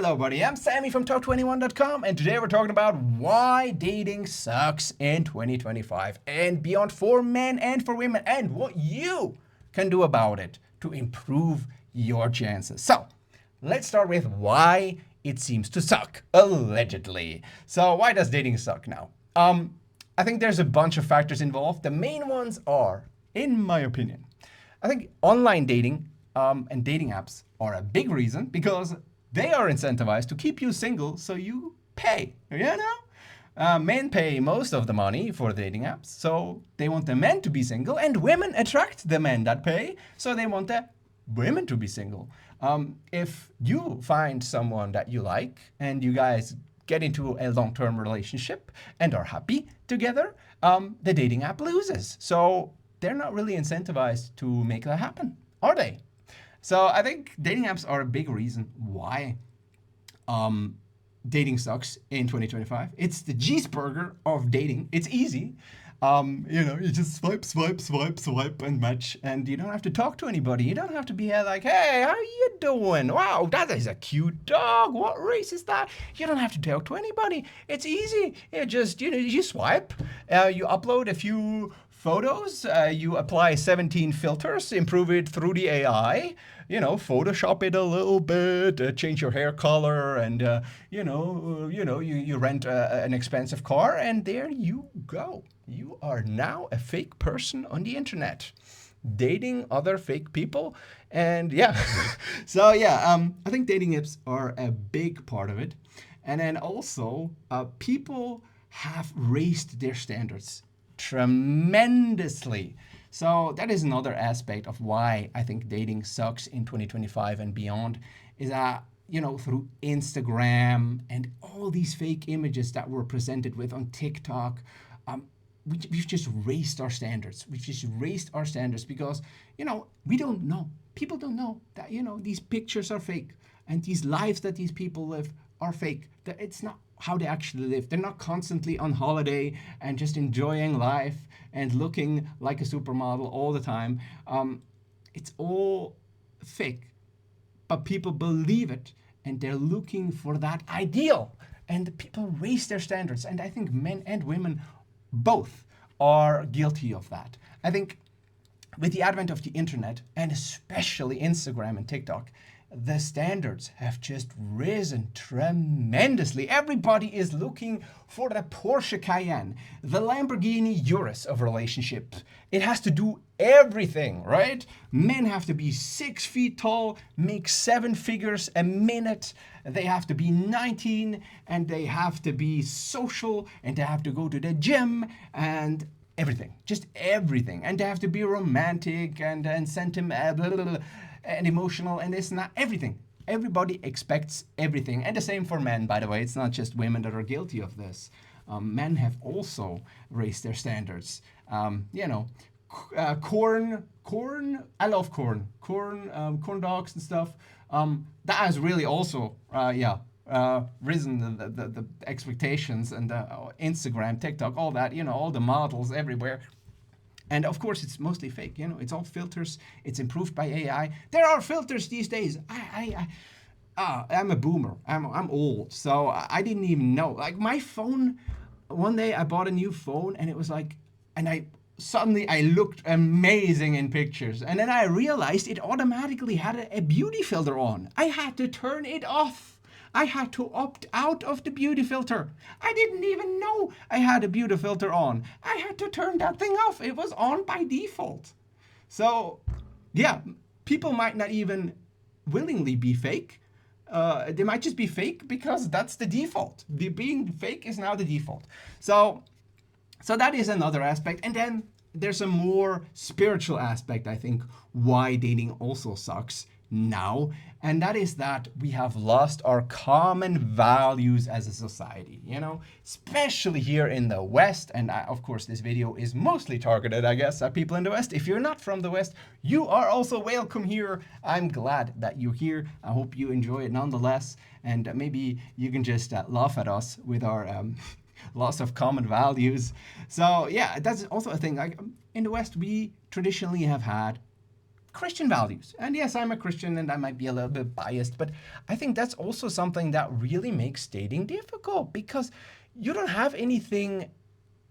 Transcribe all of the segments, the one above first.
Hello, buddy. I'm Sammy from Talk21.com, and today we're talking about why dating sucks in 2025 and beyond for men and for women, and what you can do about it to improve your chances. So, let's start with why it seems to suck, allegedly. So, why does dating suck now? I think there's a bunch of factors involved. The main ones are, in my opinion, I think online dating and dating apps are a big reason because they are incentivized to keep you single, so you pay. Men pay most of the money for dating apps, so they want the men to be single, and women attract the men that pay, so they want the women to be single. If you find someone that you like and you guys get into a long-term relationship and are happy together, the dating app loses. So they're not really incentivized to make that happen, are they? So I think dating apps are a big reason why dating sucks in 2025. It's the cheeseburger of dating. It's easy. You just swipe, and match, and you don't have to talk to anybody. You don't have to be like, hey, how you doing? Wow, that is a cute dog. What race is that? You don't have to talk to anybody. It's easy. You swipe, you upload a few photos, you apply 17 filters, improve it through the AI, Photoshop it a little bit, change your hair color, and you rent an expensive car, and there you go. You are now a fake person on the internet, dating other fake people, and yeah. I think dating apps are a big part of it, and then also people have raised their standards tremendously. So that is another aspect of why I think dating sucks in 2025 and beyond, is that, through Instagram and all these fake images that we're presented with on TikTok, we've just raised our standards. We've just raised our standards because, we don't know. People don't know that, these pictures are fake and these lives that these people live are fake. That it's not how they actually live. They're not constantly on holiday and just enjoying life and looking like a supermodel all the time. It's all fake, but people believe it and they're looking for that ideal, and people raise their standards. And I think men and women both are guilty of that. I think with the advent of the internet, and especially Instagram and TikTok, the standards have just risen tremendously. Everybody is looking for the Porsche Cayenne, the Lamborghini Urus of relationships. It has to do everything, right? Men have to be 6 feet tall, make 7 figures a minute. They have to be 19, and they have to be social, and they have to go to the gym, and everything, just everything. And they have to be romantic and sentimental and emotional, and this and that, everything. Everybody expects everything. And the same for men, by the way. It's not just women that are guilty of this. Men have also raised their standards. Corn, I love corn. Corn dogs and stuff. That has really also, risen the expectations, and Instagram, TikTok, all that, all the models everywhere. And of course, it's mostly fake. It's all filters. It's improved by AI. There are filters these days. I'm a boomer. I'm old, so I didn't even know. Like my phone, one day I bought a new phone, and it was like, and I looked amazing in pictures, and then I realized it automatically had a beauty filter on. I had to turn it off. I had to opt out of the beauty filter. I didn't even know I had a beauty filter on. I had to turn that thing off. It was on by default. So, yeah, people might not even willingly be fake. They might just be fake because that's the default. Being fake is now the default. So that is another aspect. And then there's a more spiritual aspect, I think, why dating also sucks now, and that is that we have lost our common values as a society, especially here in the West. And of course, this video is mostly targeted, I guess, at people in the West. If you're not from the West, you are also welcome here. I'm glad that you're here. I hope you enjoy it nonetheless, and maybe you can just laugh at us with our loss of common values. So yeah, that's also a thing. Like in the West, we traditionally have had Christian values. And yes, I'm a Christian and I might be a little bit biased, but I think that's also something that really makes dating difficult because you don't have anything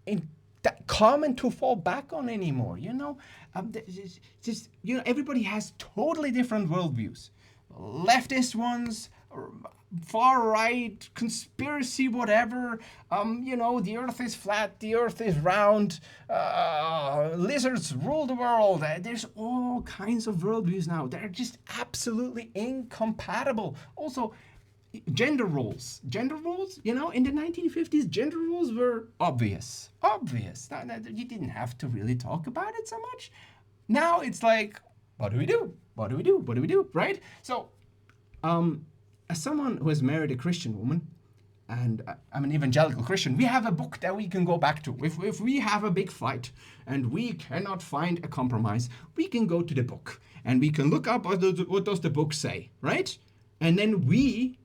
in that common to fall back on anymore. Everybody has totally different worldviews, leftist ones, far right, conspiracy, whatever. The Earth is flat, the Earth is round. Lizards rule the world. There's all kinds of worldviews now. They're just absolutely incompatible. Also, gender roles, in the 1950s, gender roles were obvious. You didn't have to really talk about it so much. Now it's like, what do we do? Right? So as someone who has married a Christian woman, and I'm an evangelical Christian, we have a book that we can go back to. If we have a big fight and we cannot find a compromise, we can go to the book and we can look up what does the book say, right? And then we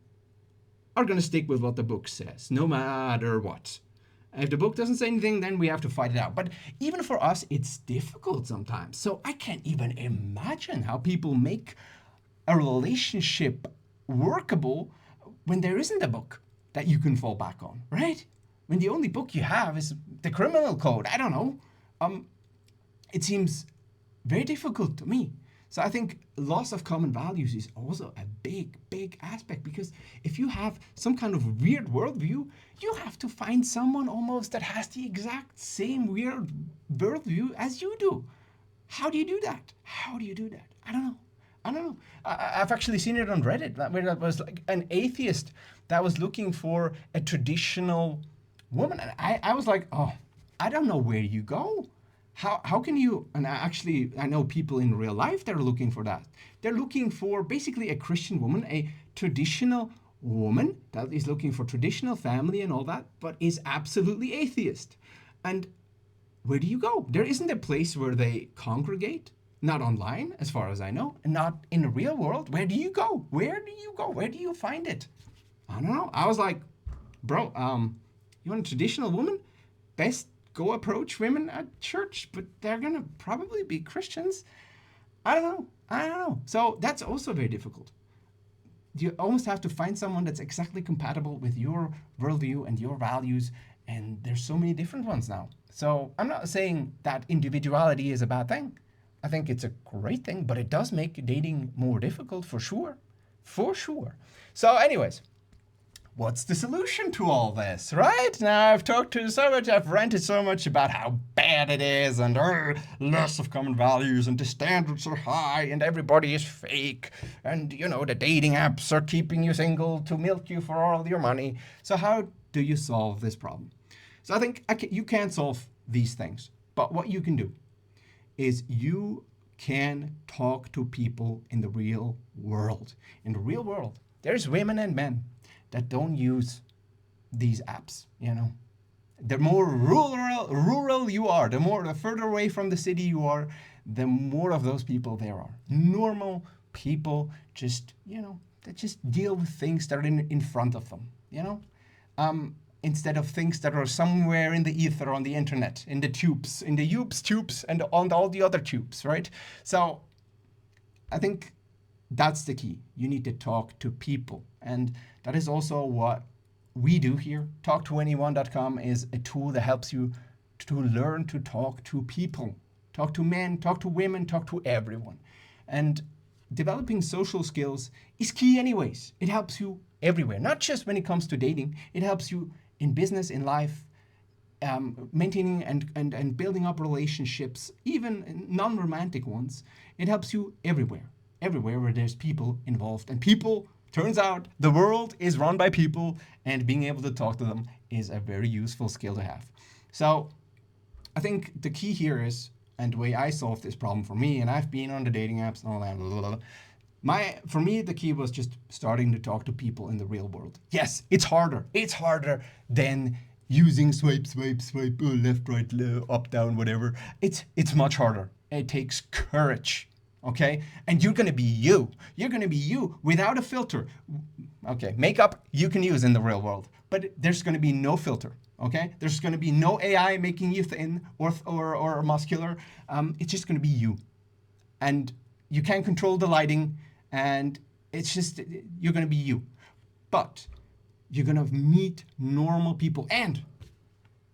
are going to stick with what the book says, no matter what. If the book doesn't say anything, then we have to fight it out. But even for us, it's difficult sometimes. So I can't even imagine how people make a relationship workable when there isn't a book that you can fall back on, right? When the only book you have is the criminal code. I don't know. It seems very difficult to me. So I think loss of common values is also a big aspect, because if you have some kind of weird worldview, you have to find someone almost that has the exact same weird worldview as you do. How do you do that? I don't know. I've actually seen it on Reddit where that was like an atheist that was looking for a traditional woman. And I was like, oh, I don't know where you go. How can you, and I know people in real life that are looking for that. They're looking for basically a Christian woman, a traditional woman that is looking for traditional family and all that, but is absolutely atheist. And where do you go? There isn't a place where they congregate, not online, as far as I know, and not in the real world. Where do you go? Where do you find it? I don't know. I was like, bro, you want a traditional woman? Best go approach women at church, but they're gonna probably be Christians. I don't know. So that's also very difficult. You almost have to find someone that's exactly compatible with your worldview and your values, and there's so many different ones now. So I'm not saying that individuality is a bad thing. I think it's a great thing, but it does make dating more difficult for sure. So anyways, what's the solution to all this, right? Now I've talked to so much, I've ranted so much about how bad it is and loss of common values and the standards are high and everybody is fake and the dating apps are keeping you single to milk you for all your money. So how do you solve this problem? So I think you can't solve these things, but what you can do is you can talk to people in the real world. In the real world, there's women and men that don't use these apps. The more rural you are, the further away from the city you are, the more of those people there are. Normal people just, that just deal with things that are in front of them, instead of things that are somewhere in the ether, on the internet, in the tubes, and on all the other tubes, right? So I think that's the key. You need to talk to people. And that is also what we do here. Talk2anyone.com is a tool that helps you to learn to talk to people. Talk to men, talk to women, talk to everyone. And developing social skills is key anyways. It helps you everywhere, not just when it comes to dating. It helps you in business, in life, maintaining and building up relationships, even non-romantic ones. It helps you everywhere where there's people involved. And people, turns out, the world is run by people, and being able to talk to them is a very useful skill to have. So I think the key here is, and the way I solved this problem for me, and I've been on the dating apps and all that, blah, blah, blah. For me, the key was just starting to talk to people in the real world. Yes, it's harder. It's harder than using swipe, left, right, up, down, whatever. It's much harder. It takes courage. Okay? And you're going to be you. You're going to be you without a filter. Okay, makeup you can use in the real world, but there's going to be no filter. Okay? There's going to be no AI making you thin or muscular. It's just going to be you. And You can't control the lighting, and it's just you're gonna be you. But you're gonna meet normal people, and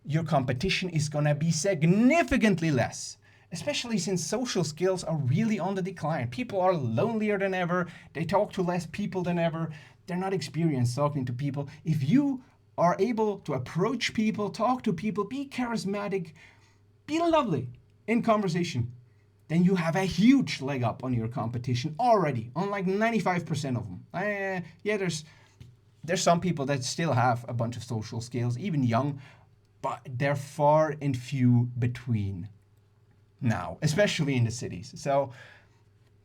your competition is gonna be significantly less. Especially since social skills are really on the decline. People are lonelier than ever. They talk to less people than ever. They're not experienced talking to people. If you are able to approach people, talk to people, be charismatic, be lovely in conversation, then you have a huge leg up on your competition already, on like 95% of them. Yeah, there's some people that still have a bunch of social skills, even young, but they're far and few between now, especially in the cities. So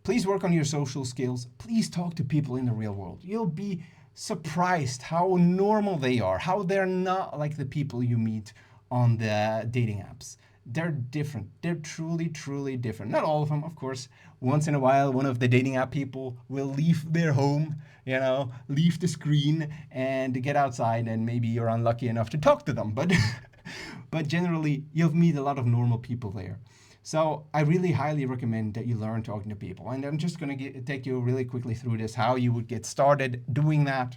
please work on your social skills. Please talk to people in the real world. You'll be surprised how normal they are, how they're not like the people you meet on the dating apps. They're different. They're truly, truly different. Not all of them, of course. Once in a while, one of the dating app people will leave their home, leave the screen and get outside, and maybe you're unlucky enough to talk to them. But, but generally, you'll meet a lot of normal people there. So I really highly recommend that you learn talking to people. And I'm just going to take you really quickly through this, how you would get started doing that.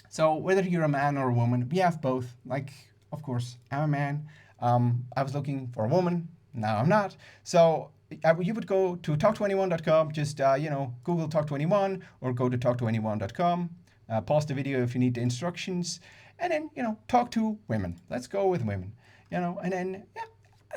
So whether you're a man or a woman, we have both. Like, of course, I'm a man. I was looking for a woman. Now I'm not. So you would go to talk21.com, just, Google talk21 or go to talk21.com. Pause the video if you need the instructions. And then, talk to women. Let's go with women. And then, yeah.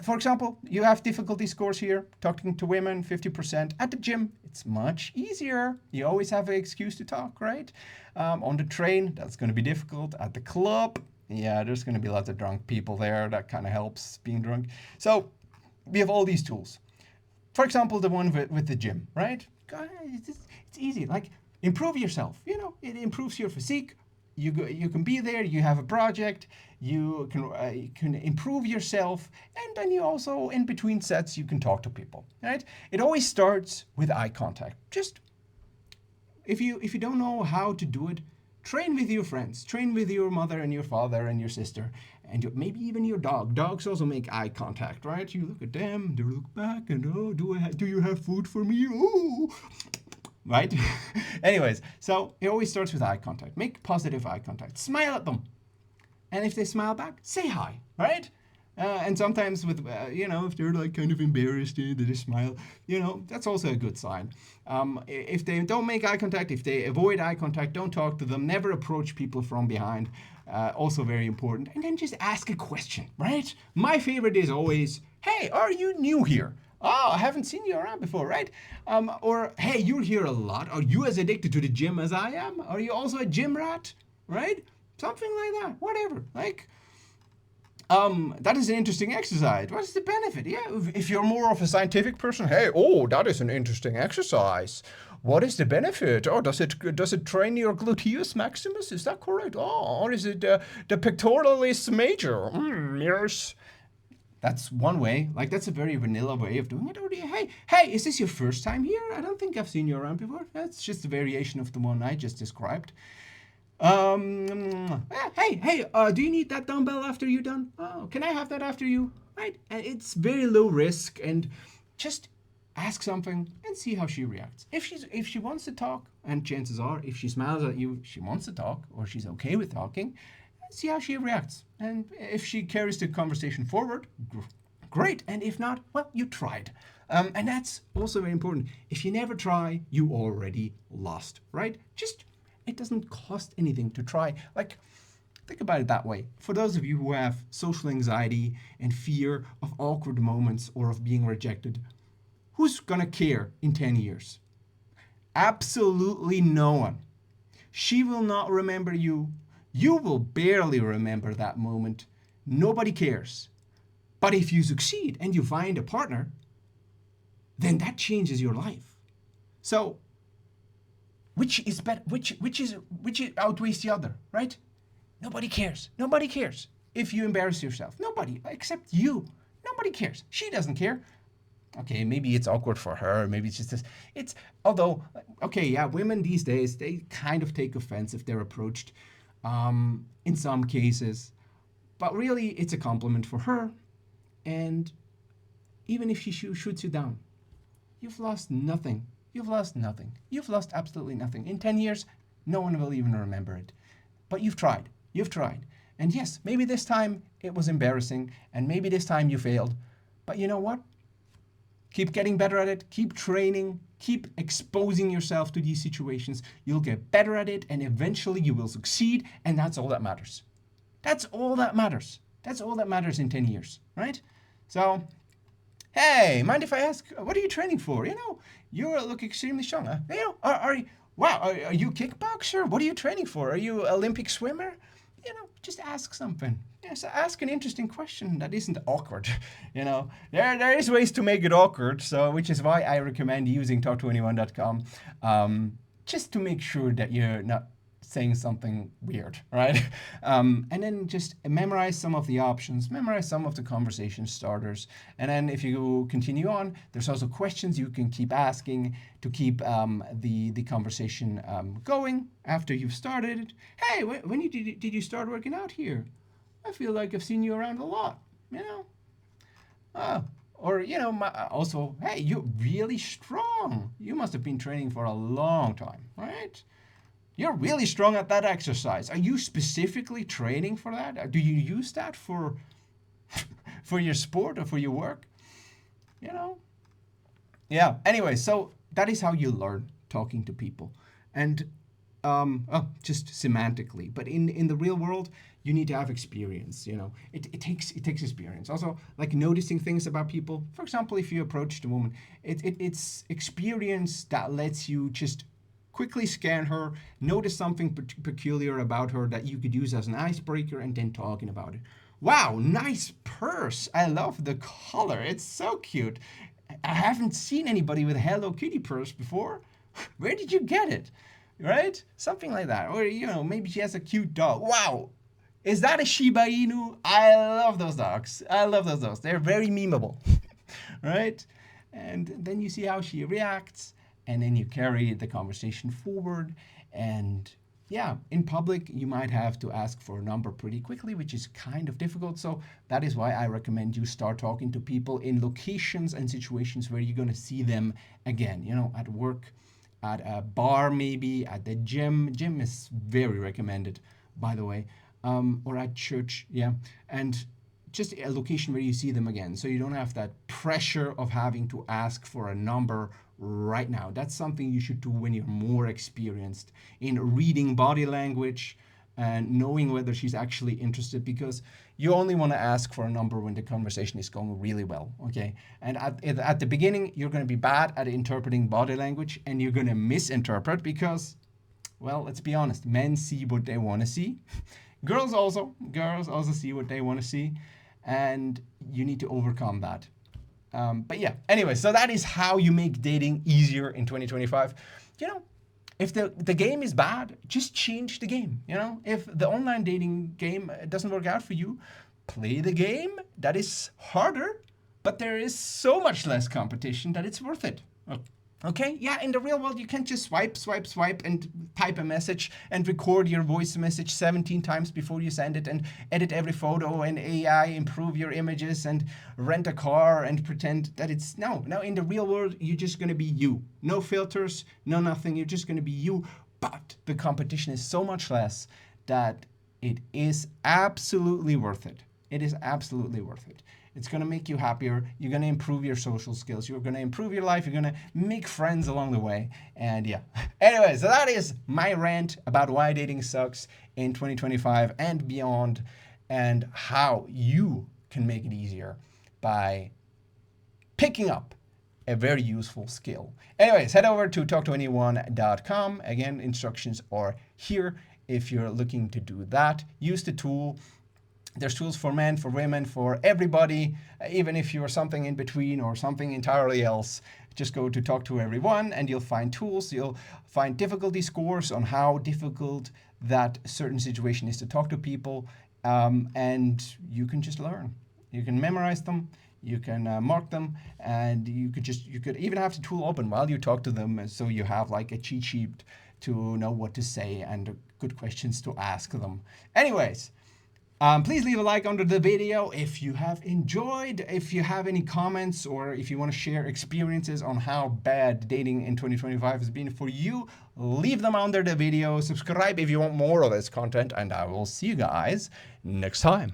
For example, you have difficulty scores here, talking to women, 50%. At the gym, it's much easier. You always have an excuse to talk, right? On the train, that's going to be difficult. At the club, yeah, there's going to be lots of drunk people there. That kind of helps being drunk. So we have all these tools. For example, the one with the gym, right? It's easy. Like, improve yourself. It improves your physique. You can be there, you have a project, you can improve yourself, and then you also, in between sets, you can talk to people, right? It always starts with eye contact. Just, if you don't know how to do it, train with your friends, train with your mother and your father and your sister, and maybe even your dog. Dogs also make eye contact, right? You look at them, they look back, and do you have food for me? Oh, right? Anyways, so it always starts with eye contact. Make positive eye contact. Smile at them. And if they smile back, say hi, right? And sometimes if they're like kind of embarrassed that they smile, that's also a good sign. If they don't make eye contact, if they avoid eye contact, don't talk to them, never approach people from behind. Also very important. And then just ask a question, right? My favorite is always, hey, are you new here? Oh, I haven't seen you around before, right? Or, hey, you're here a lot. Are you as addicted to the gym as I am? Are you also a gym rat? Right? Something like that. Whatever. Like, that is an interesting exercise. What is the benefit? Yeah, if you're more of a scientific person, hey, oh, that is an interesting exercise. What is the benefit? Oh, does it train your gluteus maximus? Is that correct? Oh, or is it the pectoralis major? Yes. That's one way. Like, that's a very vanilla way of doing it. Or hey, is this your first time here? I don't think I've seen you around before. That's just a variation of the one I just described. Hey, do you need that dumbbell after you're done? Oh, can I have that after you? Right? And it's very low risk, and just ask something and see how she reacts. If she wants to talk, and chances are, if she smiles at you, she wants to talk, or she's okay with talking, see how she reacts. And if she carries the conversation forward, great. And if not, well, you tried. And that's also very important. If you never try, you already lost, right? It doesn't cost anything to try. Like, think about it that way. For those of you who have social anxiety and fear of awkward moments or of being rejected, who's gonna care in 10 years? Absolutely no one. She will not remember you. You will barely remember that moment. Nobody cares. But if you succeed and you find a partner, then that changes your life. So, which is better? Which outweighs the other, right? Nobody cares. Nobody cares if you embarrass yourself. Nobody, except you. Nobody cares. She doesn't care. Okay, maybe it's awkward for her. Maybe it's just this. Although, okay, yeah, women these days, they kind of take offense if they're approached in some cases. But really, it's a compliment for her. And even if she shoots you down, you've lost nothing. You've lost nothing. You've lost absolutely nothing. In 10 years, no one will even remember it. But you've tried. You've tried. And yes, maybe this time it was embarrassing, and maybe this time you failed. But you know what? Keep getting better at it. Keep training. Keep exposing yourself to these situations. You'll get better at it, and eventually you will succeed, and that's all that matters. That's all that matters. That's all that matters in 10 years, right? So, hey, mind if I ask, what are you training for? You look extremely strong. Wow, are you a kickboxer? What are you training for? Are you an Olympic swimmer? Just ask something. Yes, ask an interesting question that isn't awkward. There is ways to make it awkward, so which is why I recommend using talk21.com, just to make sure that you're not saying something weird, right? And then just memorize some of the options, memorize some of the conversation starters. And then if you continue on, there's also questions you can keep asking to keep the conversation going after you've started it. Hey, when did you start working out here? I feel like I've seen you around a lot, you know? Or, also, hey, you're really strong. You must have been training for a long time, right? You're really strong at that exercise. Are you specifically training for that? Do you use that for for your sport or for your work? You know? Yeah. Anyway, so that is how you learn talking to people. And just semantically. But in the real world, you need to have experience. It takes experience. Also, like noticing things about people. For example, if you approached a woman, it's experience that lets you just quickly scan her, notice something peculiar about her that you could use as an icebreaker, and then talking about it. Wow, nice purse. I love the color. It's so cute. I haven't seen anybody with a Hello Kitty purse before. Where did you get it? Right? Something like that. Or, maybe she has a cute dog. Wow. Is that a Shiba Inu? I love those dogs. I love those dogs. They're very memeable. Right? And then you see how she reacts, and then you carry the conversation forward. And yeah, in public, you might have to ask for a number pretty quickly, which is kind of difficult. So that is why I recommend you start talking to people in locations and situations where you're going to see them again, at work, at a bar, maybe at the gym. Gym is very recommended, by the way, or at church. Yeah. And just a location where you see them again, so you don't have that pressure of having to ask for a number right now. That's something you should do when you're more experienced in reading body language and knowing whether she's actually interested, because you only want to ask for a number when the conversation is going really well, okay? And at the beginning, you're going to be bad at interpreting body language, and you're going to misinterpret because, well, let's be honest, men see what they want to see. Girls also see what they want to see, and you need to overcome that. But yeah, anyway, so that is how you make dating easier in 2025. If the game is bad, just change the game. If the online dating game doesn't work out for you, play the game that is harder, but there is so much less competition that it's worth it. Okay, yeah, in the real world, you can't just swipe, and type a message and record your voice message 17 times before you send it, and edit every photo and AI improve your images and rent a car and pretend that it's, no, in the real world, you're just going to be you. No filters, no nothing, you're just going to be you. But the competition is so much less that it is absolutely worth it. It is absolutely worth it. It's going to make you happier. You're going to improve your social skills. You're going to improve your life. You're going to make friends along the way. And yeah. Anyway, so that is my rant about why dating sucks in 2025 and beyond, and how you can make it easier by picking up a very useful skill. Anyways, head over to talk21.com. Again, instructions are here if you're looking to do that. Use the tool. There's tools for men, for women, for everybody, even if you're something in between or something entirely else. Just go to Talk to Everyone and you'll find tools. You'll find difficulty scores on how difficult that certain situation is to talk to people. And you can just learn. You can memorize them. You can mark them, and you could even have the tool open while you talk to them, so you have like a cheat sheet to know what to say and good questions to ask them. Anyways, Please leave a like under the video if you have enjoyed. If you have any comments or if you want to share experiences on how bad dating in 2025 has been for you, leave them under the video. Subscribe if you want more of this content, and I will see you guys next time.